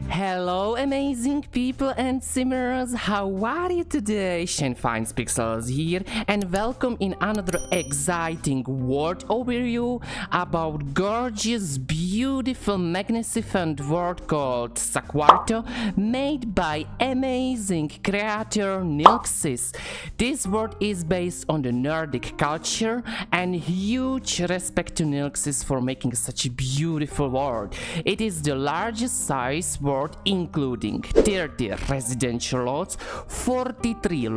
Hello amazing people and simmers, how are you today? Finds Pixels here and welcome in another exciting world overview about gorgeous, beautiful, magnificent world called Saaqartoq, made by amazing creator Nilxis. This world is based on the Nordic culture and huge respect to Nilxis for making such a beautiful world. It is the largest size world including 30 residential lots, 43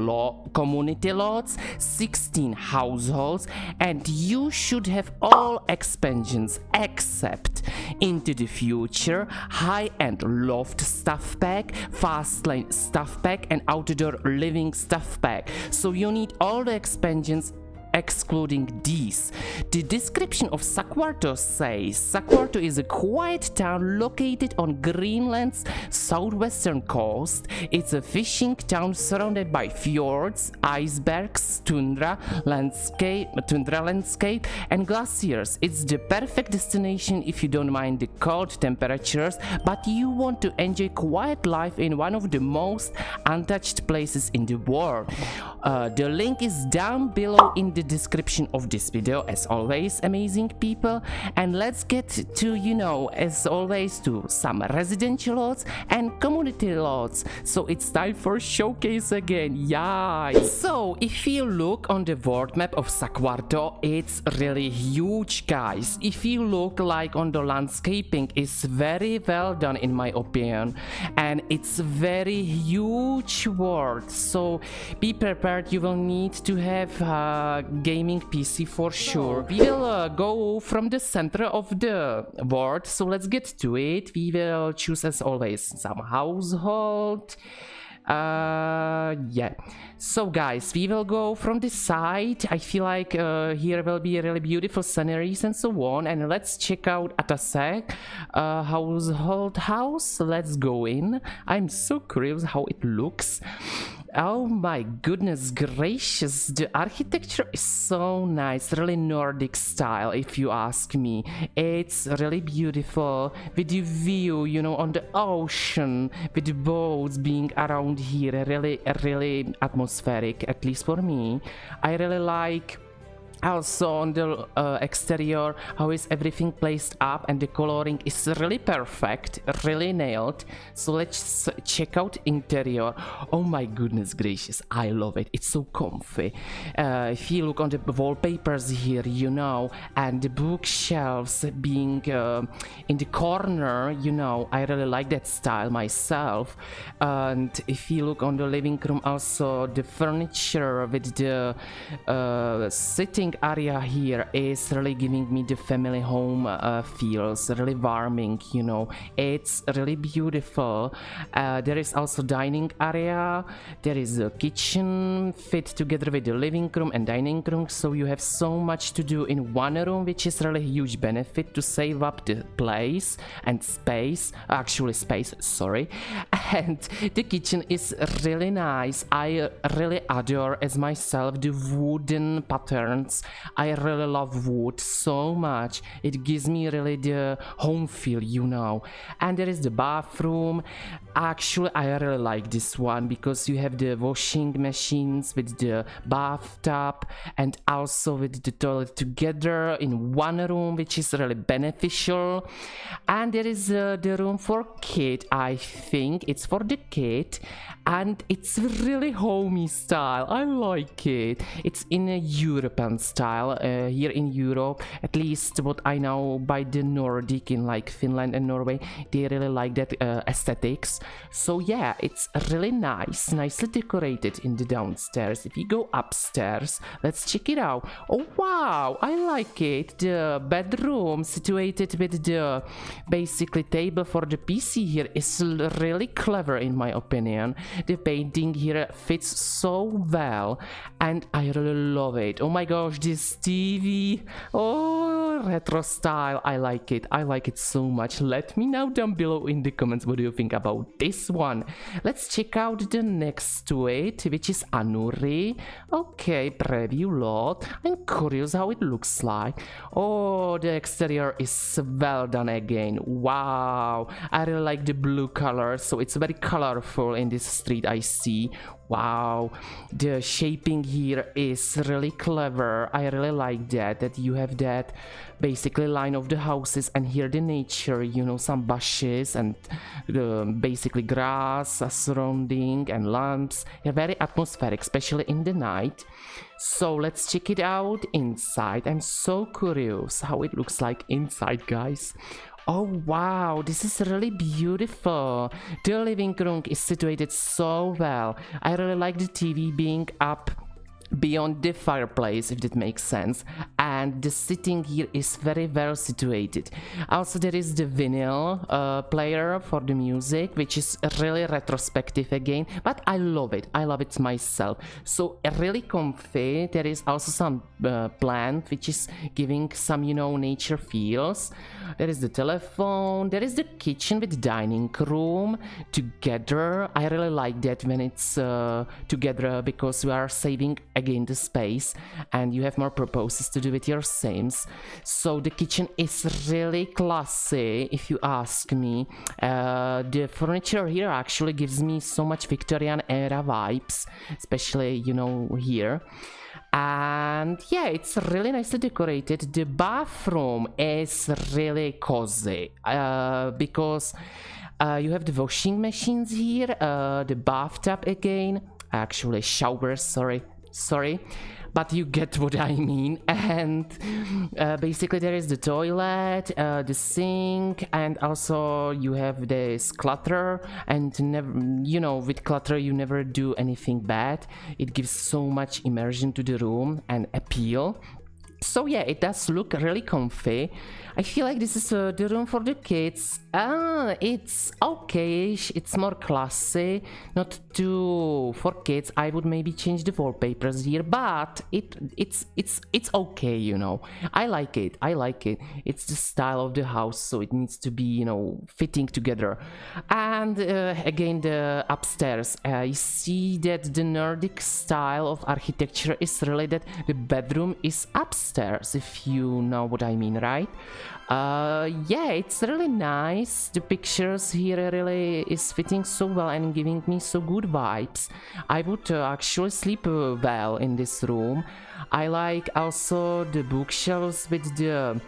community lots, 16 households, and you should have all expansions except Into the Future, high-end loft stuff pack, fast lane stuff pack, and outdoor living stuff pack. So you need all the expansions excluding these. The description of Saaqartoq says Saaqartoq is a quiet town located on Greenland's southwestern coast. It's a fishing town surrounded by fjords, icebergs, tundra landscape, and glaciers. It's the perfect destination if you don't mind the cold temperatures, but you want to enjoy quiet life in one of the most untouched places in the world. The link is down below in the description of this video, as always, amazing people. And let's get to, as always, to some residential lots and community lots. So it's time for showcase again. Yeah. So if you look on the world map of Saaqartoq, it's really huge, guys. If you look like on the landscaping, it's very well done in my opinion, and it's very huge world. So be prepared, you will need to have gaming PC for sure. We will go from the center of the world, so let's get to it. We will choose as always some household. Yeah, so guys, we will go from this side. I feel like here will be really beautiful sceneries and so on, and let's check out Atasek household house. Let's go in. I'm so curious how it looks. Oh my goodness gracious, the architecture is so nice, really Nordic style if you ask me. It's really beautiful with the view, on the ocean, with the boats being around here, really atmospheric, at least for me. I really like also on the exterior how is everything placed up, and the coloring is really perfect, really nailed. So let's check out interior. Oh my goodness gracious, I love it. It's so comfy. If you look on the wallpapers here, and the bookshelves being in the corner, I really like that style myself. And if you look on the living room, also the furniture with the sitting area here is really giving me the family home feels, really warming. It's really beautiful. There is also dining area, there is a kitchen fit together with the living room and dining room, so you have so much to do in one room, which is really a huge benefit to save up the place and space, sorry. And the kitchen is really nice. I really adore as myself the wooden patterns. I really love wood so much. It gives me really the home feel, And there is the bathroom. Actually, I really like this one because you have the washing machines with the bathtub and also with the toilet together in one room, which is really beneficial. And there is the room for kid. I think it's for the kid, and it's really homey style. I like it. It's in a European style here in Europe, at least what I know by the Nordic in like Finland and Norway. They really like that aesthetics. So yeah, it's really nice, nicely decorated in the downstairs. If you go upstairs, let's check it out. Oh wow, I like it. The bedroom situated with the basically table for the PC here is really clever in my opinion. The painting here fits so well and I really love it. Oh my gosh, this TV, oh, retro style, I like it so much. Let me know down below in the comments what do you think about this one. Let's check out the next to it, which is Anuri. Okay, preview lot. I'm curious how it looks like. Oh, the exterior is well done again. Wow, I really like the blue color, so it's very colorful in this street I see. Wow, the shaping here is really clever. I really like that you have that basically line of the houses and here the nature, you know, some bushes and basically grass surrounding and lamps. They're very atmospheric, especially in the night. So let's check it out inside. I'm so curious how it looks like inside, guys. Oh wow, this is really beautiful. The living room is situated so well. I really like the TV being up beyond the fireplace, if that makes sense, and the sitting here is very well situated. Also there is the vinyl player for the music, which is really retrospective again, but I love it myself. So really comfy. There is also some plant which is giving some, you know, nature feels. There is the telephone, there is the kitchen with dining room together. I really like that when it's together because you are saving again the space and you have more purposes to do with your sames. So the kitchen is really classy if you ask me. The furniture here actually gives me so much Victorian era vibes, especially, you know, here. And yeah, it's really nicely decorated. The bathroom is really cozy because you have the washing machines here, the bathtub again, actually showers, sorry, but you get what I mean. And basically there is the toilet, the sink, and also you have this clutter, and never, you know, with clutter you never do anything bad. It gives so much immersion to the room and appeal. So yeah, it does look really comfy. I feel like this is the room for the kids. It's okay, it's more classy, not too for kids. I would maybe change the wallpapers here, but it's okay, you know. I like it. It's the style of the house, so it needs to be, you know, fitting together. And again, the upstairs, I see that the Nordic style of architecture is really that the bedroom is upstairs, if you know what I mean, right? Yeah, it's really nice. The pictures here really is fitting so well and giving me so good vibes. I would actually sleep well in this room. I like also the bookshelves with the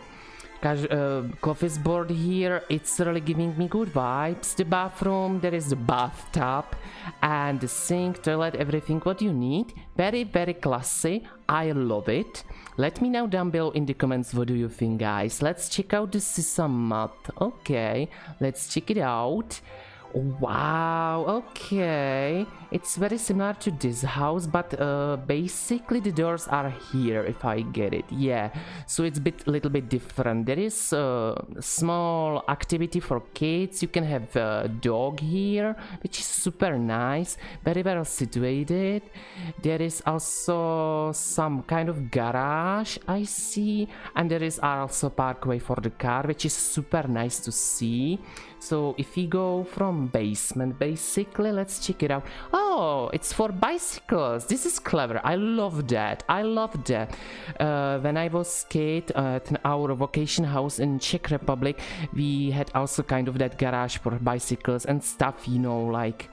coffee board here. It's really giving me good vibes. The bathroom, there is the bathtub and the sink, toilet, everything what you need. Very, very classy. I love it. Let me know down below in the comments what do you think, guys. Let's check out the sesame mat. Okay, let's check it out. Wow, okay, it's very similar to this house, but basically the doors are here, if I get it. Yeah, so it's a little bit different. There is a small activity for kids. You can have a dog here, which is super nice, very well situated. There is also some kind of garage I see, and there is also parkway for the car, which is super nice to see. So if we go from basement, basically, let's check it out. Oh, it's for bicycles. This is clever. I love that. When I was kid at our vacation house in Czech Republic, we had also kind of that garage for bicycles and stuff, you know, like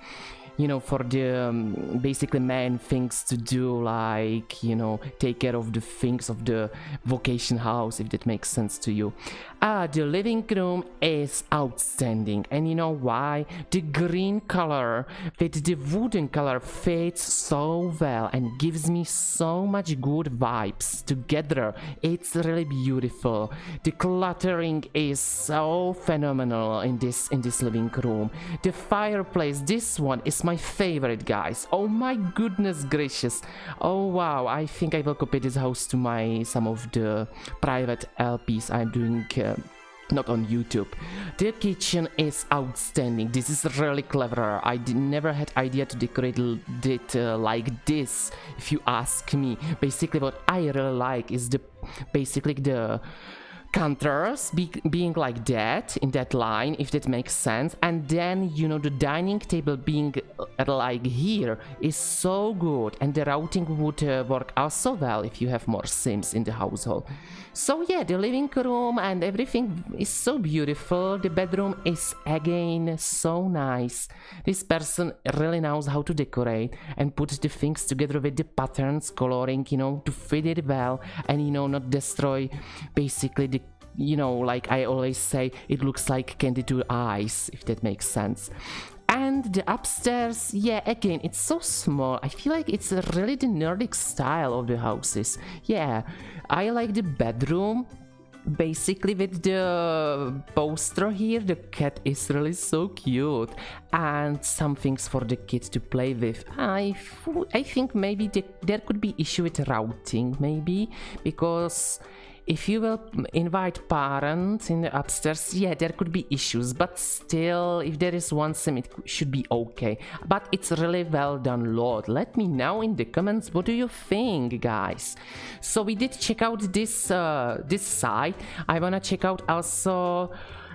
you know, for the basically main things to do, like, you know, take care of the things of the vacation house, if that makes sense to you. The living room is outstanding, and you know why? The green color with the wooden color fits so well and gives me so much good vibes together. It's really beautiful. The cluttering is so phenomenal in this living room. The fireplace, this one is my favorite, guys. Oh my goodness gracious. Oh wow, I think I will copy this house to some of the private LPs I'm doing not on YouTube. The kitchen is outstanding. This is really clever. I never had idea to decorate it like this, if you ask me. Basically what I really like is basically the counters being like that, in that line, if that makes sense. And then, you know, the dining table being like here is so good, and the routing would work also well if you have more Sims in the household. So yeah, the living room and everything is so beautiful. The bedroom is again so nice. This person really knows how to decorate and put the things together with the patterns, coloring, you know, to fit it well, and you know, not destroy basically the, you know, like I always say, it looks like candy to eyes, if that makes sense. And the upstairs, yeah, again, it's so small. I feel like it's really the Nordic style of the houses. Yeah, I like the bedroom. Basically with the poster here, the cat is really so cute, and some things for the kids to play with. I think maybe there could be issue with routing, maybe, because if you will invite parents in the upstairs, yeah, there could be issues, but still, if there is one sim, it should be okay. But it's really well done, Lord. Let me know in the comments, what do you think, guys? So we did check out this site. I wanna check out also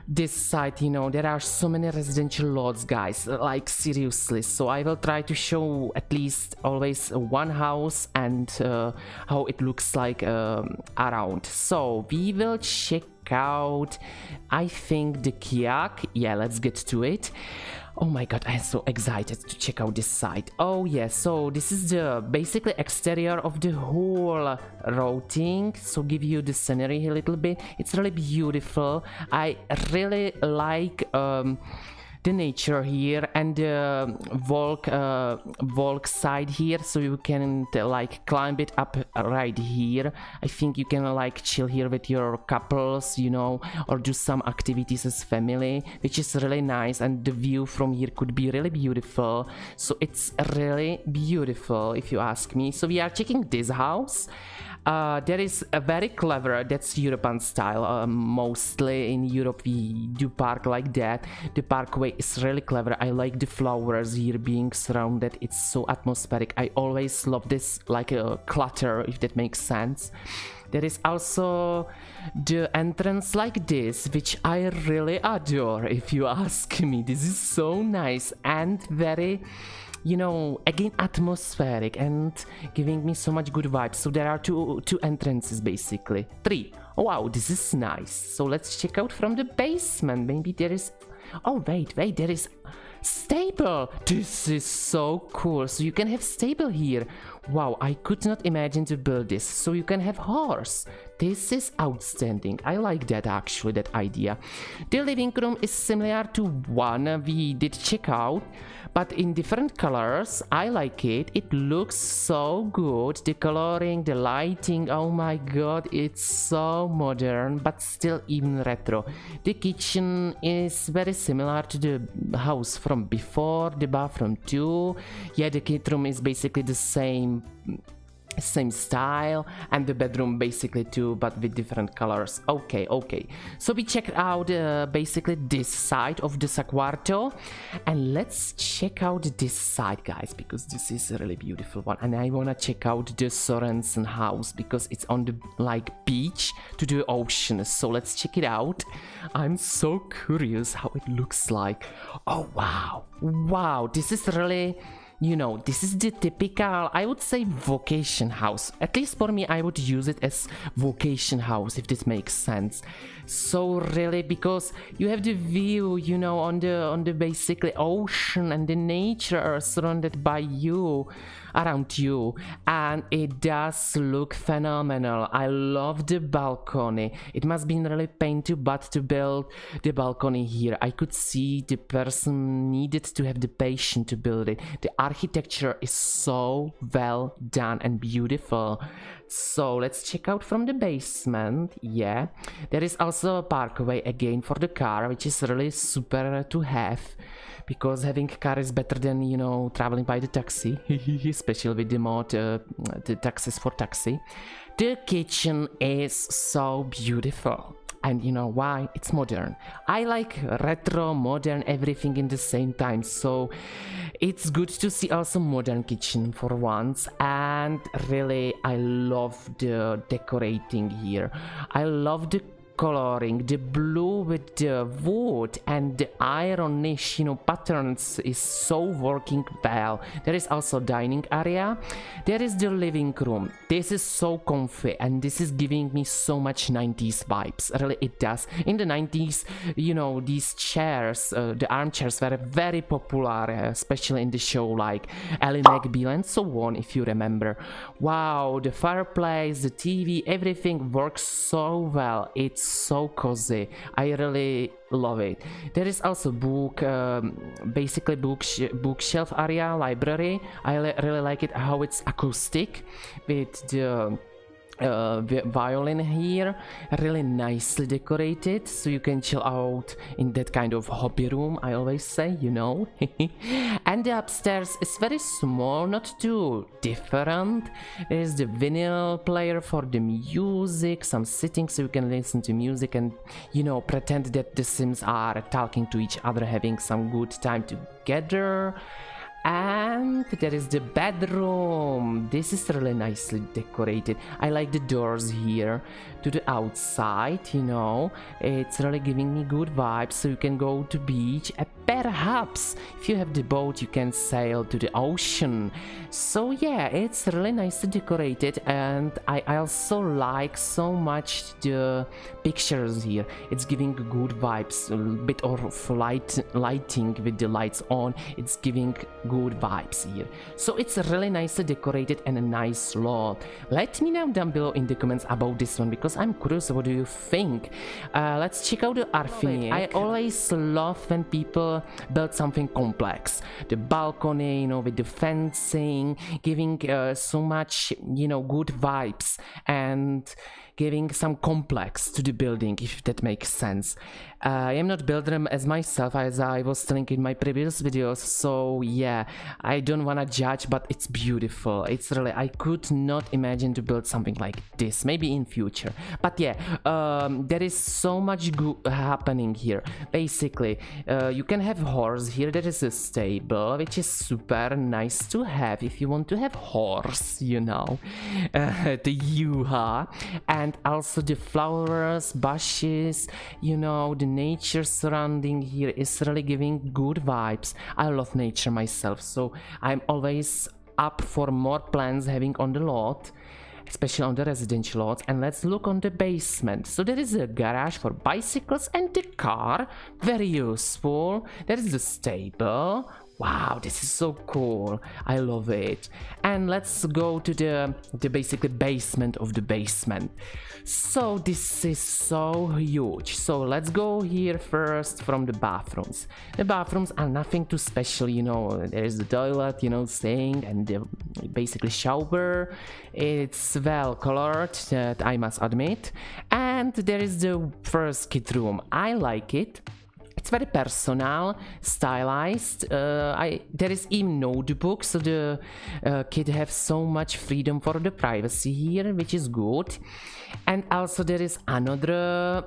this site. You know, there are so many residential lots, guys, like seriously. So I will try to show at least always one house and how it looks like around. So we will check out, I think, the kayak. Yeah, let's get to it. Oh my god, I'm so excited to check out this site. Oh yeah, so this is the basically exterior of the whole routing. So give you the scenery a little bit. It's really beautiful. I really like the nature here, and the walk side here, so you can like climb it up right here. I think you can like chill here with your couples, you know, or do some activities as family, which is really nice, and the view from here could be really beautiful. So it's really beautiful, if you ask me. So we are checking this house. There is a very clever, that's European style. Mostly in Europe we do park like that. The parkway is really clever. I like the flowers here being surrounded. It's so atmospheric. I always love this, like a clutter, if that makes sense. There is also the entrance like this, which I really adore, if you ask me. This is so nice and very, you know, again, atmospheric and giving me so much good vibes. So there are two entrances, basically. 3. Oh, wow, this is nice. So let's check out from the basement. Maybe there is... Oh, wait, there is stable. This is so cool. So you can have stable here. Wow, I could not imagine to build this. So you can have horse. This is outstanding. I like that, actually, that idea. The living room is similar to one we did check out, but in different colors. I like it. It looks so good. The coloring, the lighting, oh my god, it's so modern, but still even retro. The kitchen is very similar to the house from before, the bathroom too. Yeah, the bedroom is basically the same style, and the bedroom basically too, but with different colors. Okay, so we checked out basically this side of the Saaqartoq, and let's check out this side, guys, because this is a really beautiful one. And I wanna check out the Sorensen house because it's on the like beach to the ocean. So let's check it out. I'm so curious how it looks like. Oh wow, this is really you know, this is the typical, I would say, vacation house. At least for me, I would use it as vacation house, if this makes sense. So really, because you have the view, you know, on the basically ocean, and the nature are surrounded by you, around you, and it does look phenomenal. I love the balcony. It must be really pain to butt to build the balcony here. I could see the person needed to have the patience to build it. The architecture is so well done and beautiful. So let's check out from the basement. Yeah, there is also a parkway again for the car, which is really super to have, because having a car is better than, you know, traveling by the taxi, especially with the mod, the taxis for taxi. The kitchen is so beautiful. And you know why? It's modern. I like retro, modern, everything in the same time. So it's good to see also modern kitchen for once. And really, I love the decorating here. I love the coloring, the blue with the wood and the ironish, you know, patterns is so working well. There is also dining area. There is the living room. This is so comfy, and this is giving me so much 90s vibes. Really, it does. In the 90s, you know, these chairs, the armchairs were very popular, especially in the show like Ally McBeal and so on, if you remember. Wow, the fireplace, the TV, everything works so well. It's so cozy. I really love it. There is also book, basically bookshelf area, library. I really like it how it's acoustic with the violin here, really nicely decorated, so you can chill out in that kind of hobby room, I always say, you know. And the upstairs is very small, not too different. There is the vinyl player for the music, some sitting so you can listen to music and, you know, pretend that the Sims are talking to each other, having some good time together. And there is the bedroom. This is really nicely decorated. I like the doors here to the outside, you know. It's really giving me good vibes, so you can go to beach. And perhaps if you have the boat, you can sail to the ocean. So yeah, it's really nicely decorated, and I also like so much the pictures here. It's giving good vibes, a bit of lighting with the lights on. It's giving good vibes here. So it's really nicely decorated and a nice lot. Let me know down below in the comments about this one, because I'm curious, what do you think? Let's check out the Arfinic. I always love when people build something complex. The balcony, you know, with the fencing, giving so much, you know, good vibes and giving some complex to the building, if that makes sense. I am not builder as myself, as I was telling in my previous videos, so yeah, I don't wanna judge, but it's beautiful. It's really, I could not imagine to build something like this, maybe in future. But yeah, there is so much good happening here. Basically, you can have horse here. There is a stable, which is super nice to have if you want to have horse, you know, the yuha. And also the flowers, bushes, you know, the nature surrounding here is really giving good vibes. I love nature myself, so I'm always up for more plants having on the lot, especially on the residential lots. And let's look on the basement. So there is a garage for bicycles and the car, very useful. There is the stable. Wow, this is so cool. I love it. And let's go to the basically basement of the basement. So this is so huge. So let's go here first from the bathrooms. The bathrooms are nothing too special, you know. There is the toilet, you know, sink, and the basically shower. It's well colored, that I must admit. And there is the first kid room. I like it. It's very personal, stylized. There is even notebook, so the kid have so much freedom for the privacy here, which is good. And also there is another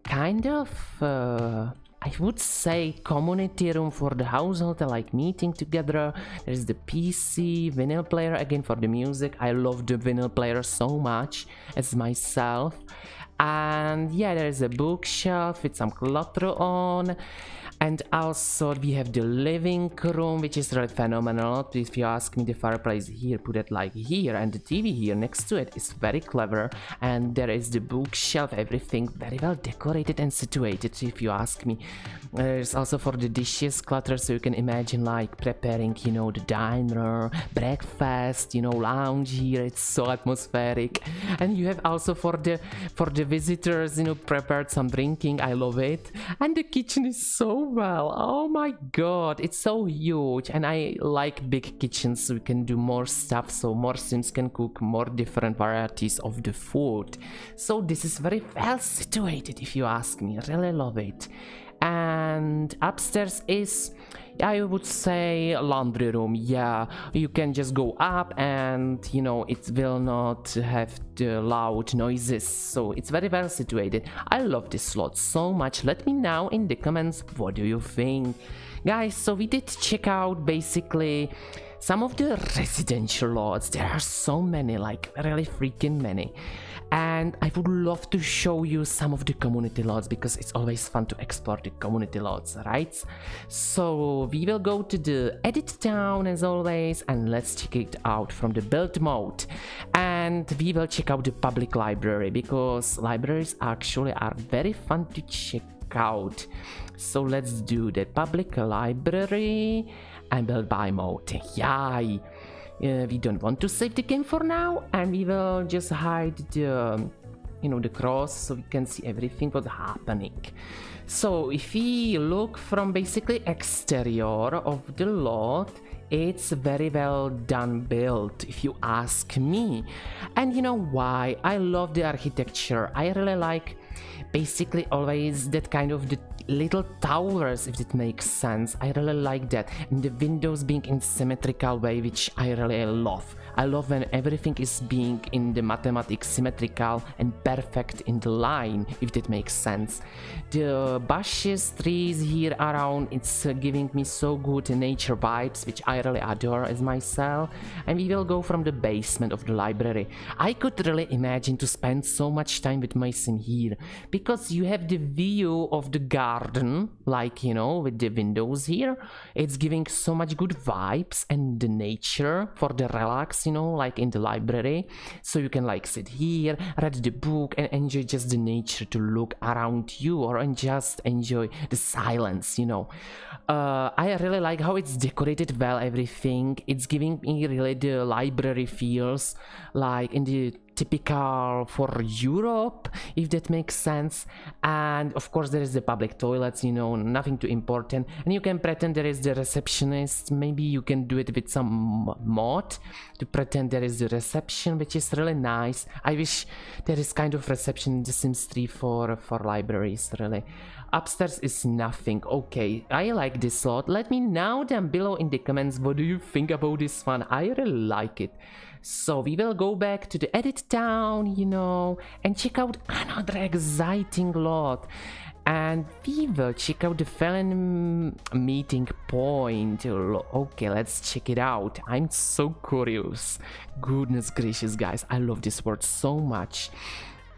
kind of I would say community room for the household, like meeting together. There is the PC, vinyl player again for the music. I love the vinyl player so much as myself. And yeah, there is a bookshelf with some clutter on. And also we have the living room, which is really phenomenal. If you ask me, the fireplace here, put it like here, and the TV here next to it is very clever. And there is the bookshelf, everything very well decorated and situated, if you ask me. There's also for the dishes clutter, so you can imagine like preparing, you know, the diner, breakfast, you know, lounge here. It's so atmospheric. And you have also for the visitors, you know, prepared some drinking. I love it. And the kitchen is so well. Oh my god, it's so huge. And I like big kitchens, so we can do more stuff, so more Sims can cook more different varieties of the food. So this is very well situated, if you ask me. I really love it. And upstairs is, I would say, laundry room. Yeah, you can just go up and, you know, it will not have the loud noises, so it's very well situated. I love this slot so much. Let me know in the comments, what do you think, guys? So we did check out basically some of the residential lots. There are so many, like really freaking many. And I would love to show you some of the community lots, because it's always fun to explore the community lots, right? So we will go to the edit town as always, and let's check it out from the build mode. And we will check out the public library, because libraries actually are very fun to check out. So let's do the public library and build by mode. Yay! We don't want to save the game for now, and we will just hide the, you know, the cross, so we can see everything what's happening. So if we look from basically exterior of the lot, it's very well done build, if you ask me. And you know why? I love the architecture. I really like basically always that kind of the little towers, if it makes sense. I really like that, and the windows being in symmetrical way, which I really love. I love when everything is being in the mathematics symmetrical and perfect in the line, if that makes sense. The bushes, trees here around, it's giving me so good nature vibes, which I really adore as myself. And we will go from the basement of the library. I could really imagine to spend so much time with my sim here, because you have the view of the garden, like, you know, with the windows here. It's giving so much good vibes, and the nature for the relax, you know, like in the library. So you can like sit here, read the book, and enjoy just the nature to look around you, or just enjoy the silence, you know. I really like how it's decorated well, everything. It's giving me really the library feels, like in the typical for Europe, if that makes sense. And of course there is the public toilets, you know, nothing too important. And you can pretend there is the receptionist. Maybe you can do it with some mod to pretend there is the reception, which is really nice. I wish there is kind of reception in the Sims 3 for libraries, really. Upstairs is nothing. Okay, I like this lot. Let me know down below in the comments, what do you think about this one? I really like it. So we will go back to the edit town, you know, and check out another exciting lot. And we will check out the felon meeting point. Okay, let's check it out. I'm so curious. Goodness gracious, guys, I love this word so much.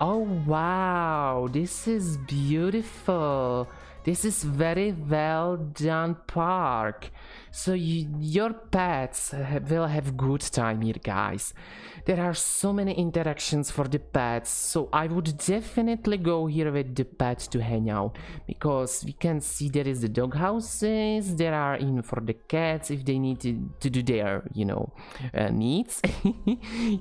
Oh wow, this is beautiful. This is very well done park. So your pets will have good time here, guys. There are so many interactions for the pets, so I would definitely go here with the pet to hang out, because we can see there is the dog houses. There are even for the cats if they need to do their, you know, needs.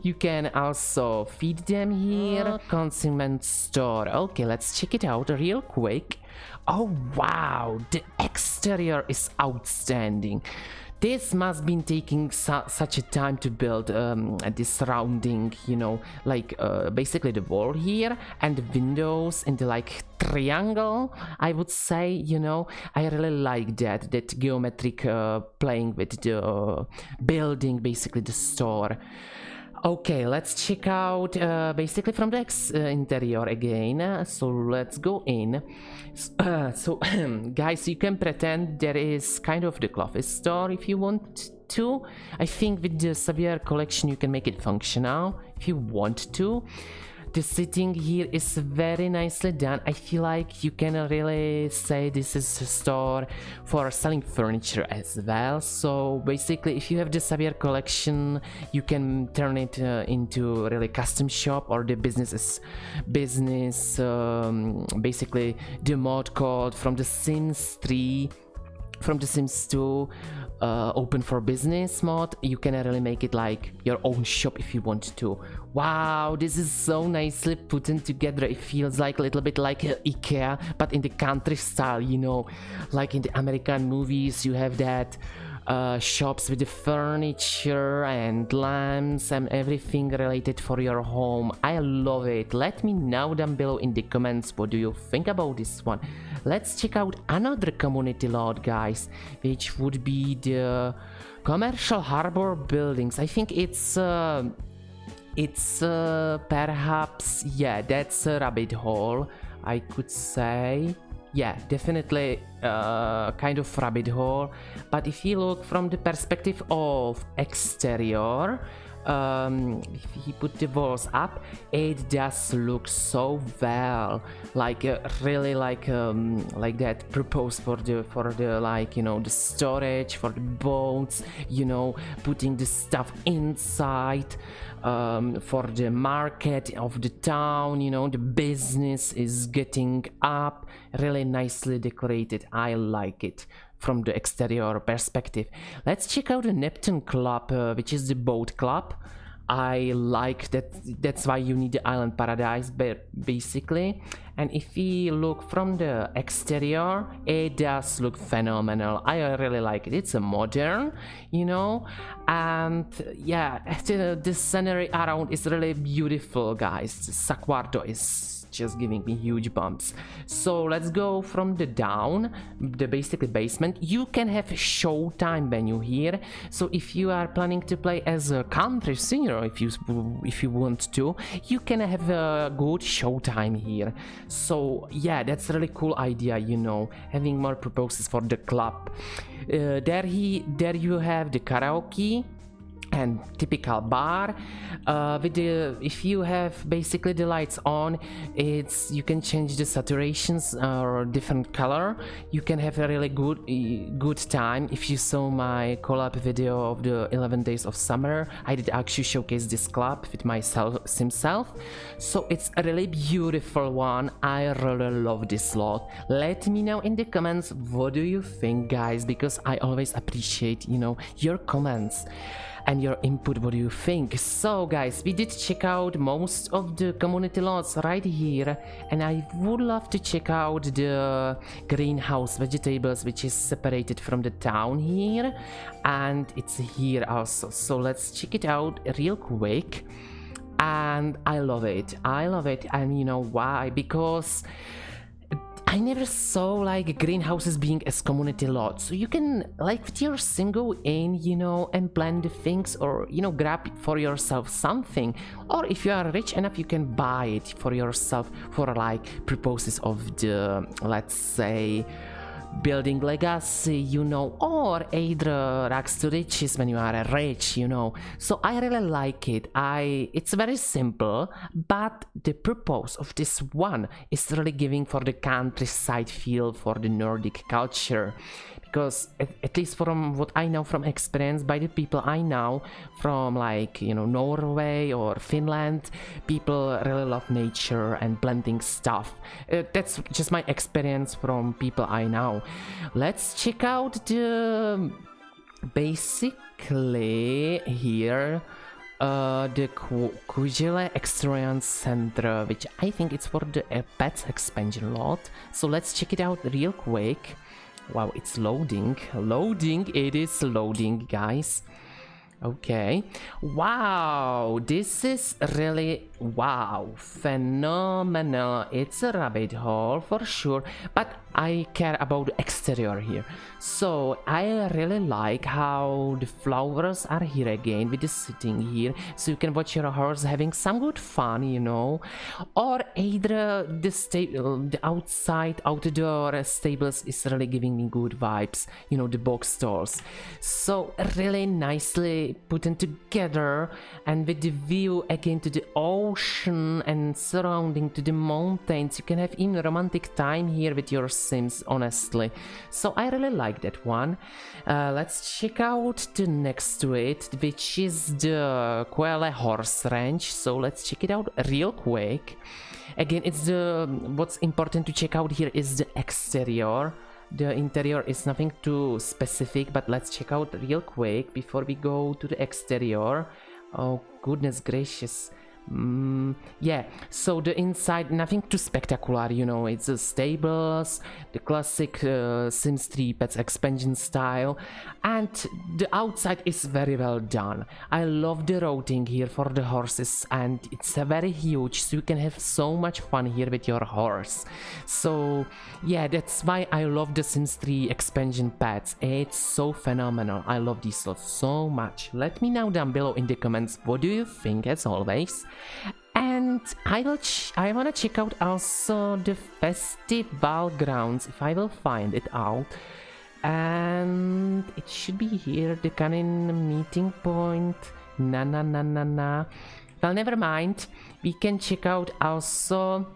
You can also feed them here. Consignment store. Okay, let's check it out real quick. Oh wow, the exterior is outstanding. This must been taking such a time to build the surrounding, you know, like basically the wall here and the windows in the like triangle, I would say, you know. I really like that geometric playing with the building, basically the store. Okay, let's check out basically from the interior again. So let's go in. So guys, you can pretend there is kind of the clothes store if you want to. I think with the Xavier collection you can make it functional if you want to. The sitting here is very nicely done. I feel like you can really say this is a store for selling furniture as well. So basically, if you have the Xavier collection, you can turn it into really custom shop, or the business, basically the mod code from the Sims 3, from the Sims 2, open for business mod. You can really make it like your own shop if you want to. Wow, this is so nicely put in together. It feels like a little bit like IKEA, but in the country style, you know, like in the American movies you have that shops with the furniture and lamps and everything related for your home. I love it. Let me know down below in the comments what do you think about this one. Let's check out another community lot, guys, which would be the commercial harbor buildings. I think it's perhaps, yeah, that's a rabbit hole, I could say. Yeah, definitely kind of rabbit hole. But if you look from the perspective of exterior, if you put the walls up, it does look so well, like really like that proposed for the like, you know, the storage for the boats, you know, putting the stuff inside, for the market of the town, you know, the business is getting up, really nicely decorated. I like it from the exterior perspective. Let's check out the Neptune Club, which is the boat club. I like that. That's why you need the island paradise, basically. And if we look from the exterior, it does look phenomenal. I really like it. It's a modern, you know, and yeah, the scenery around is really beautiful, guys. Saaqartoq is just giving me huge bumps. So let's go from the down, the basically basement. You can have showtime venue here. So if you are planning to play as a country singer, if you want to, you can have a good showtime here. So yeah, that's a really cool idea, you know, having more purposes for the club. There you have the karaoke and typical bar, with the, if you have basically the lights on, it's, you can change the saturations or different color. You can have a really good time. If you saw my collab video of the 11 days of summer, I did actually showcase this club with myself, so it's a really beautiful one. I really love this lot. Let me know in the comments what do you think, guys, because I always appreciate, you know, your comments and your input. What do you think? So guys, we did check out most of the community lots right here, and I would love to check out the greenhouse vegetables, which is separated from the town here, and it's here also. So let's check it out real quick. And I love it, and you know why? Because I never saw like greenhouses being as community lots, so you can like with your single in, you know, and plant the things, or you know, grab for yourself something, or if you are rich enough, you can buy it for yourself for like purposes of the, let's say, building legacy, you know, or either rags to riches when you are rich, you know. So I really like it. It's very simple, but the purpose of this one is really giving for the countryside feel, for the Nordic culture. Because at least from what I know from experience by the people I know from, like, you know, Norway or Finland, people really love nature and planting stuff. That's just my experience from people I know. Let's check out the basically here the Kujele Experience Center, which I think it's for the pets expansion lot. So let's check it out real quick. Wow, it's loading. It is loading, guys. Okay. Wow, this is really, wow, phenomenal. It's a rabbit hole for sure, but I care about the exterior here. So I really like how the flowers are here again with the sitting here, so you can watch your horse having some good fun, you know. Or either the outside outdoor stables is really giving me good vibes, you know, the box stalls. So really nicely put in together, and with the view again to the ocean and surrounding to the mountains, you can have even romantic time here with your Sims, honestly. So I really like that one. Let's check out the next to it, which is the Quelle Horse Ranch. So let's check it out real quick. Again, it's what's important to check out here is the exterior. The interior is nothing too specific, but let's check out real quick before we go to the exterior. Oh goodness gracious. Yeah, so the inside, nothing too spectacular, you know. It's the stables, the classic Sims 3 Pets expansion style, and the outside is very well done. I love the routing here for the horses, and it's very huge, so you can have so much fun here with your horse. So yeah, that's why I love the Sims 3 expansion pets. It's so phenomenal. I love these slots so much. Let me know down below in the comments what do you think, as always. And I wanna check out also the festival grounds, if I will find it out. And it should be here, the cannon meeting point. Nah. Well, never mind. We can check out also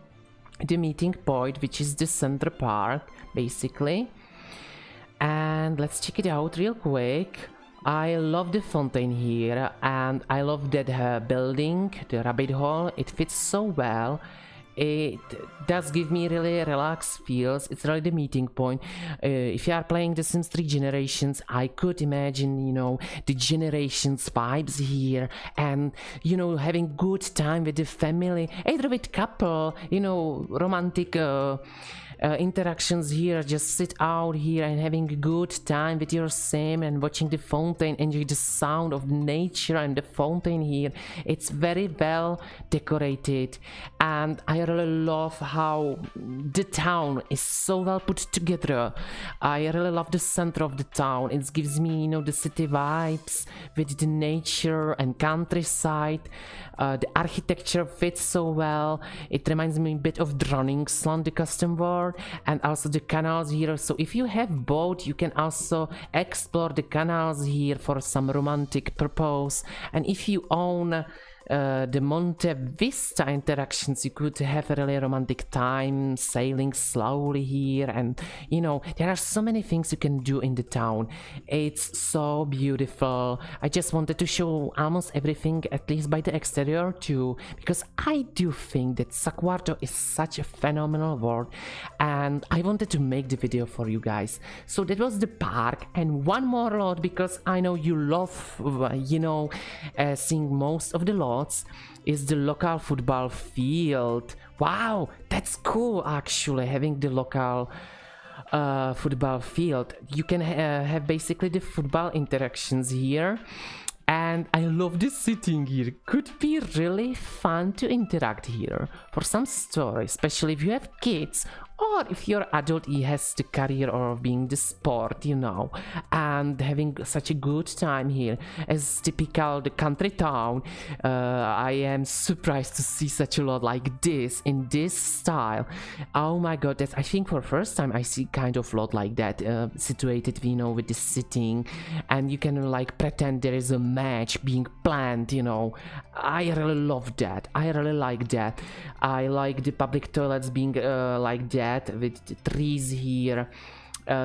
the meeting point, which is the Center Park, basically. And let's check it out real quick. I love the fountain here, and I love that building, the rabbit hole. It fits so well. It does give me really relaxed feels. It's really the meeting point. If you are playing the Sims 3 Generations, I could imagine, you know, the Generations vibes here, and, you know, having good time with the family, either with couple, you know, romantic interactions here. Just sit out here and having a good time with your sim and watching the fountain, enjoy the sound of nature and the fountain here. It's very well decorated, and I really love how the town is so well put together. I really love the center of the town. It gives me, you know, the city vibes with the nature and countryside. The architecture fits so well. It reminds me a bit of Drowningsland, the custom world, and also the canals here. So if you have boat, you can also explore the canals here for some romantic purpose. And if you own the Monte Vista interactions, you could have a really romantic time sailing slowly here, and you know, there are so many things you can do in the town. It's so beautiful. I just wanted to show almost everything, at least by the exterior too, because I do think that Saaqartoq is such a phenomenal world, and I wanted to make the video for you guys. So that was the park, and one more lot, because I know you love, you know, seeing most of the lots, is the local football field. Wow, that's cool actually, having the local football field. You can have basically the football interactions here, and I love the sitting here. Could be really fun to interact here for some story, especially if you have kids, or if you're adult, he has the career of being the sport, you know, and having such a good time here. As typical the country town, I am surprised to see such a lot like this in this style. Oh my god, that's, I think, for first time I see kind of lot like that, situated, you know, with the sitting, and you can like pretend there is a match being planned, you know. I really love that. I really like that. I like the public toilets being like that, with the trees here,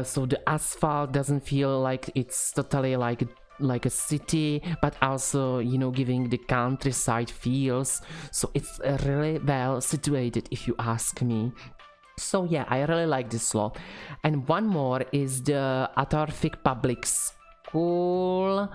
so the asphalt doesn't feel like it's totally like a city, but also, you know, giving the countryside feels. So it's really well situated, if you ask me. So yeah, I really like this slot. And one more is the Atorfic Public School.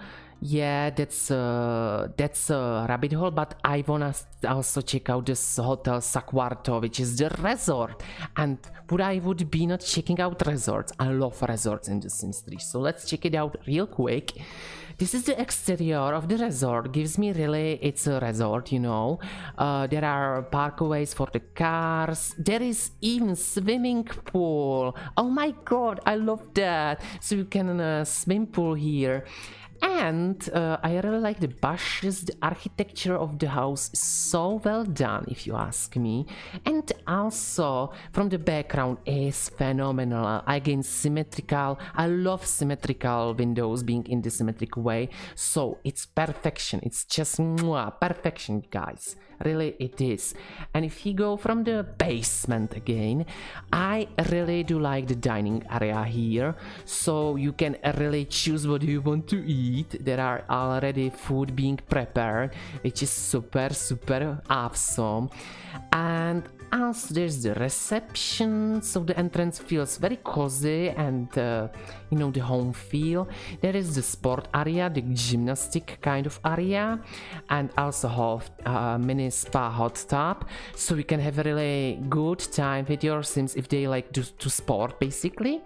Yeah, that's a rabbit hole, but I wanna also check out this hotel Saaqartoq, which is the resort. And I would be not checking out resorts. I love resorts in The Sims 3, so let's check it out real quick. this is the exterior of the resort. Gives me really, it's a resort, you know. There are parkways for the cars. There is even swimming pool. Oh my god, I love that. So you can swim pool here. And I really like the bushes. The architecture of the house is so well done, if you ask me. And also, from the background is phenomenal. Again, symmetrical. I love symmetrical windows being in the symmetric way. So it's perfection. It's just mwah, perfection, guys. Really, it is. And if you go from the basement again, I really do like the dining area here. So you can really choose what you want to eat. There are already food being prepared, which is super awesome. And also there's the reception, so the entrance feels very cozy and you know, the home feel. There is the sport area, the gymnastic kind of area, and also have mini spa hot tub, so you can have a really good time with your Sims if they like to sport basically.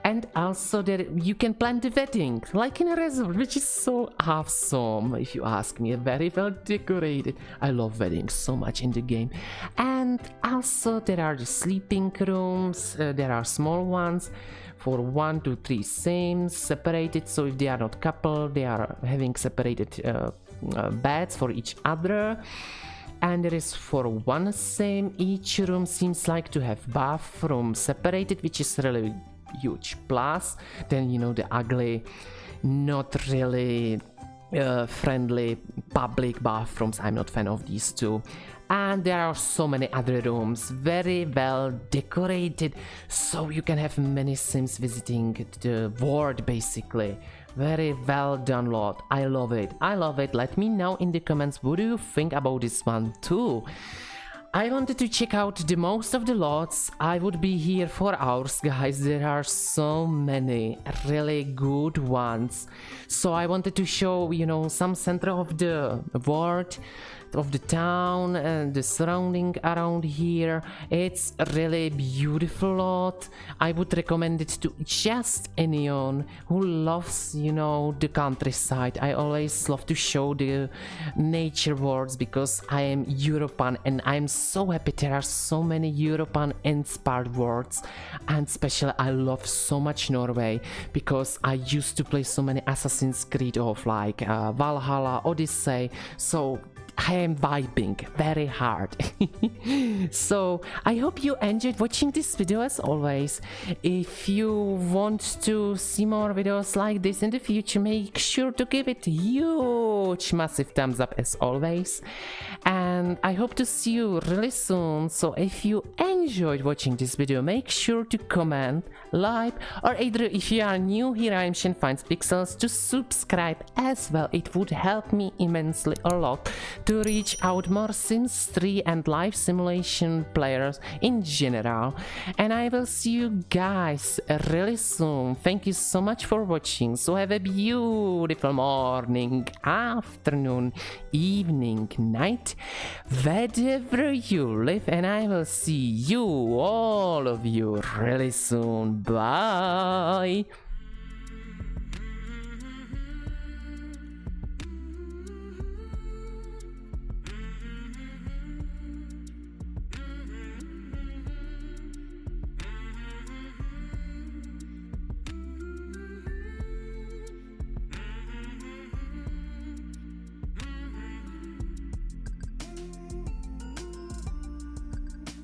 And also there you can plan the wedding like in a resort, which is so awesome if you ask me. Very well decorated. I love weddings so much in the game. And also there are the sleeping rooms. There are small ones for 1 to 3 Sims separated, so if they are not couple, they are having separated beds for each other. And there is for 1 Sim, each room seems like to have bathroom separated, which is really huge plus. Then, you know, the ugly, not really friendly public bathrooms. I'm not fan of these two. And there are so many other rooms, very well decorated, so you can have many Sims visiting the world basically. Very well done, lot. I love it. I love it. Let me know in the comments what do you think about this one too. I wanted to check out the most of the lots. I would be here for hours, guys. There are so many really good ones. So I wanted to show, you know, some center of the world, of the town and the surrounding around here. It's a really beautiful lot. I would recommend it to just anyone who loves, you know, the countryside. I always love to show the nature worlds because I am European and I'm so happy there are so many European inspired worlds. And especially I love so much Norway because I used to play so many Assassin's Creed of like Valhalla, Odyssey. So I am vibing very hard. So I hope you enjoyed watching this video as always. If you want to see more videos like this in the future, make sure to give it a huge massive thumbs up as always. And I hope to see you really soon. So if you enjoyed watching this video, make sure to comment, like, or either if you are new here, I'm ShaneFindsPixels, to subscribe as well. It would help me immensely a lot to reach out more Sims 3 and live simulation players in general. And I will see you guys really soon. Thank you so much for watching. So have a beautiful morning, afternoon, evening, night, wherever you live, and I will see you, all of you, really soon. Bye.